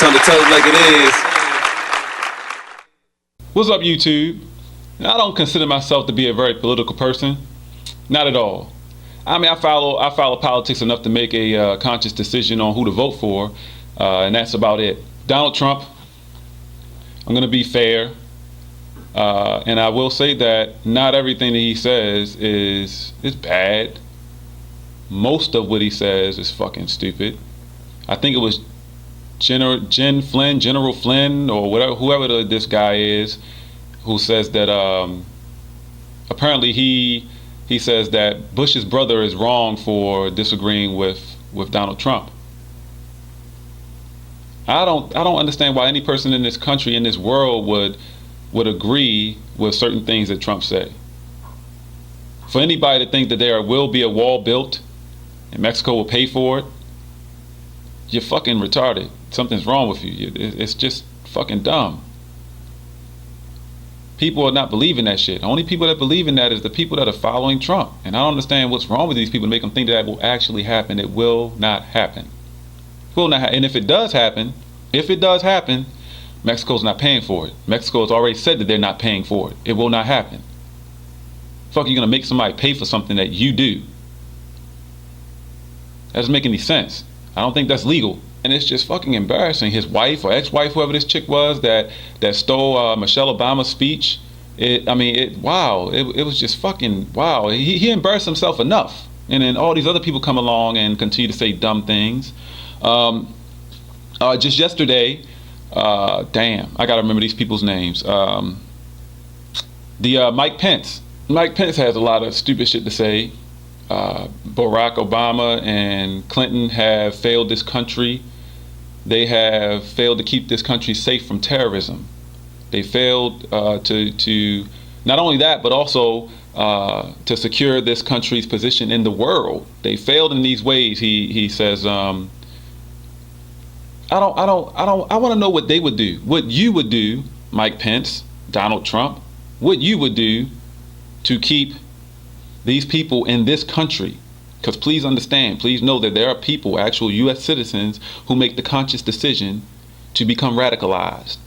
Time to tell it like it is. What's up, YouTube? I don't consider myself to be a very political person. Not at all. I mean, I follow politics enough to make a conscious decision on who to vote for, and that's about it. Donald Trump, I'm going to be fair, and I will say that not everything that he says is bad. Most of what he says is fucking stupid. I think it was General Flynn, or whatever, whoever this guy is, who says that apparently he says that Bush's brother is wrong for disagreeing with Donald Trump. I don't understand why any person in this country, in this world, would agree with certain things that Trump said. For anybody to think that there will be a wall built and Mexico will pay for it, you're fucking retarded. Something's wrong with you. It's just fucking dumb. People are not believing that shit. The only people that believe in that is the people that are following Trump. And I don't understand what's wrong with these people to make them think that will actually happen. It will not happen. It will not happen. And if it does happen, Mexico's not paying for it. Mexico has already said that they're not paying for it. It will not happen. Fuck, you gonna make somebody pay for something that you do? That doesn't make any sense. I don't think that's legal. And it's just fucking embarrassing. His wife or ex-wife, whoever this chick was that stole Michelle Obama's speech. It was just fucking wow. He embarrassed himself enough. And then all these other people come along and continue to say dumb things. Just yesterday, damn, I gotta remember these people's names. Mike Pence. Mike Pence has a lot of stupid shit to say. Barack Obama and Clinton have failed this country. They have failed to keep this country safe from terrorism. They failed to not only that, but also to secure this country's position in the world. They failed in these ways. He says, I want to know what they would do, what you would do, Mike Pence, Donald Trump, what you would do to keep these people in this country. Because please understand, please know that there are people, actual U.S. citizens, who make the conscious decision to become radicalized,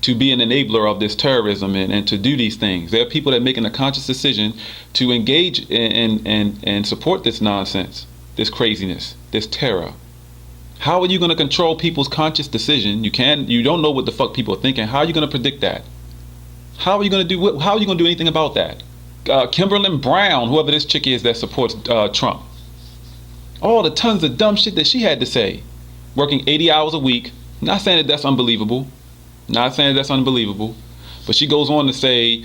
to be an enabler of this terrorism and to do these things. There are people that are making a conscious decision to engage and support this nonsense, this craziness, this terror. How are you going to control people's conscious decision? You don't know what the fuck people are thinking. How are you going to predict that? How are you going to do anything about that? Kimberly Brown, whoever this chick is that supports Trump. All the tons of dumb shit that she had to say. Working 80 hours a week. Not saying that that's unbelievable. Not saying that that's unbelievable. But she goes on to say,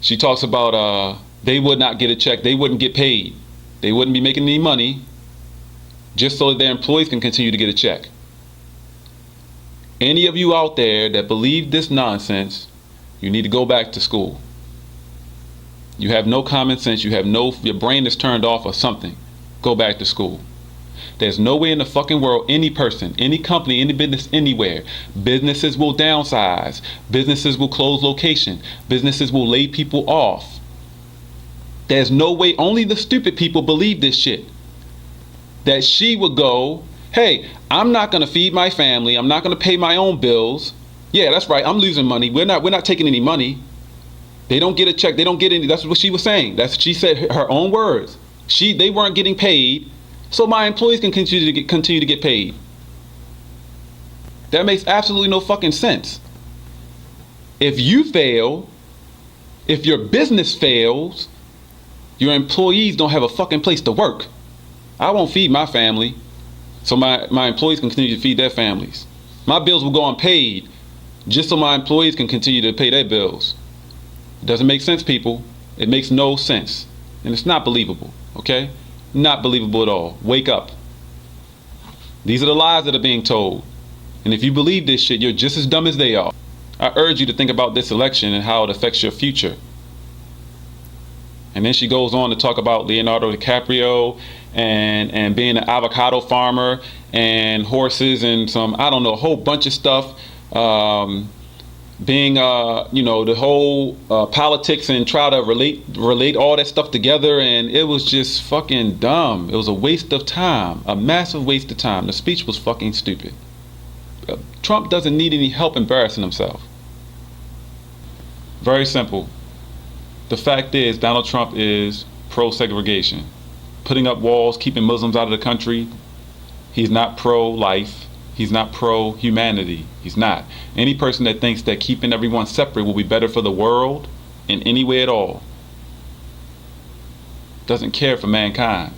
she talks about they would not get a check. They wouldn't get paid. They wouldn't be making any money just so that their employees can continue to get a check. Any of you out there that believe this nonsense, you need to go back to school. You have no common sense. Your brain is turned off or something. Go back to school. There's no way in the fucking world, any person, any company, any business, anywhere, businesses will downsize. Businesses will close location. Businesses will lay people off. There's no way, only the stupid people believe this shit. That she would go, hey, I'm not going to feed my family. I'm not going to pay my own bills. Yeah, that's right. I'm losing money. We're not taking any money. They don't get a check. They don't get any. That's what she was saying. She said her own words. They weren't getting paid, so my employees can continue to get paid. That makes absolutely no fucking sense. If you fail, if your business fails, your employees don't have a fucking place to work. I won't feed my family, so my employees can continue to feed their families. My bills will go unpaid just so my employees can continue to pay their bills. It doesn't make sense, people. It makes no sense. And it's not believable, okay? Not believable at all. Wake up. These are the lies that are being told. And if you believe this shit, you're just as dumb as they are. I urge you to think about this election and how it affects your future. And then she goes on to talk about Leonardo DiCaprio and being an avocado farmer and horses and some, I don't know, a whole bunch of stuff. Being the whole politics and try to relate all that stuff together, and it was just fucking dumb. It was a waste of time, a massive waste of time. The speech was fucking stupid. Trump doesn't need any help embarrassing himself. Very simple. The fact is, Donald Trump is pro-segregation. Putting up walls, keeping Muslims out of the country. He's not pro-life. He's not pro-humanity. He's not. Any person that thinks that keeping everyone separate will be better for the world in any way at all doesn't care for mankind.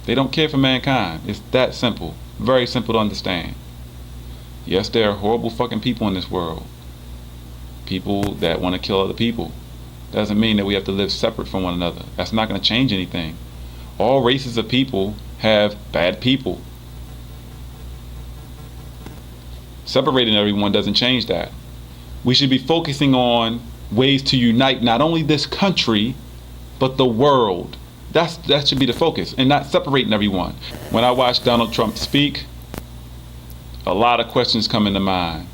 They don't care for mankind. It's that simple. Very simple to understand. Yes, there are horrible fucking people in this world. People that want to kill other people. Doesn't mean that we have to live separate from one another. That's not going to change anything. All races of people have bad people. Separating everyone doesn't change that. We should be focusing on ways to unite not only this country, but the world. That should be the focus, and not separating everyone. When I watch Donald Trump speak, a lot of questions come into mind.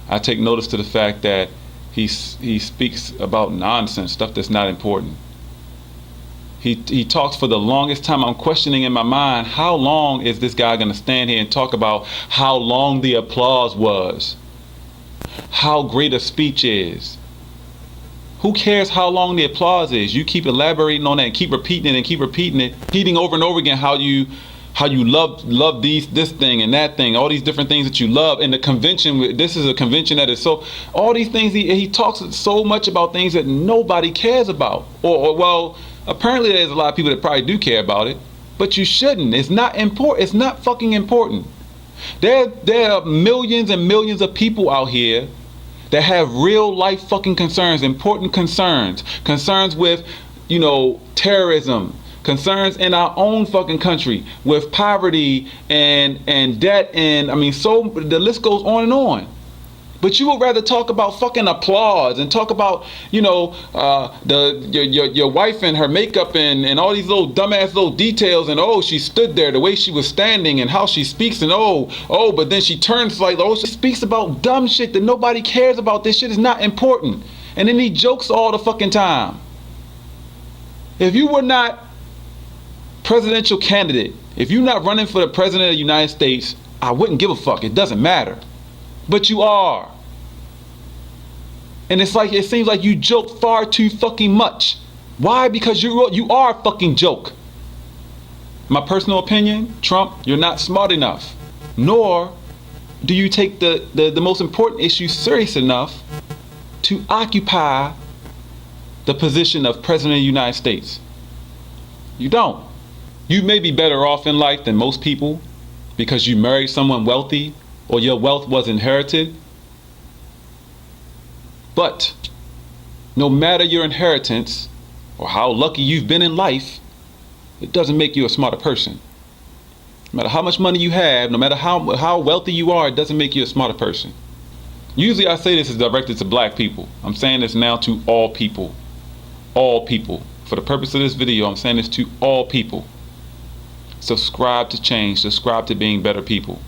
I take notice to the fact that he speaks about nonsense, stuff that's not important. He talks for the longest time. I'm questioning in my mind, how long is this guy going to stand here and talk about how long the applause was? How great a speech is? Who cares how long the applause is? You keep elaborating on that and keep repeating it and keep repeating it, repeating over and over again how you love this thing and that thing, all these different things that you love. And the convention, this is a convention that is so, all these things, he talks so much about things that nobody cares about. Or well, apparently there's a lot of people that probably do care about it, but you shouldn't. It's not important. It's not fucking important. There are millions and millions of people out here that have real life fucking concerns, important concerns with, terrorism, concerns in our own fucking country with poverty and debt, and so the list goes on and on. But you would rather talk about fucking applause and talk about, your wife and her makeup and all these little dumbass little details, and she stood there, the way she was standing and how she speaks, and but then she turns like, she speaks about dumb shit that nobody cares about. This shit is not important. And then he jokes all the fucking time. If you were not presidential candidate, if you're not running for the president of the United States, I wouldn't give a fuck. It doesn't matter. But you are. And it's like, it seems like you joke far too fucking much. Why? Because you are a fucking joke. My personal opinion, Trump, you're not smart enough. Nor do you take the most important issue serious enough to occupy the position of President of the United States. You don't. You may be better off in life than most people because you married someone wealthy or your wealth was inherited. But no matter your inheritance or how lucky you've been in life, it doesn't make you a smarter person. No matter how much money you have, no matter how wealthy you are, it doesn't make you a smarter person. Usually I say this is directed to black people. I'm saying this now to all people. All people. For the purpose of this video, I'm saying this to all people. Subscribe to change. Subscribe to being better people.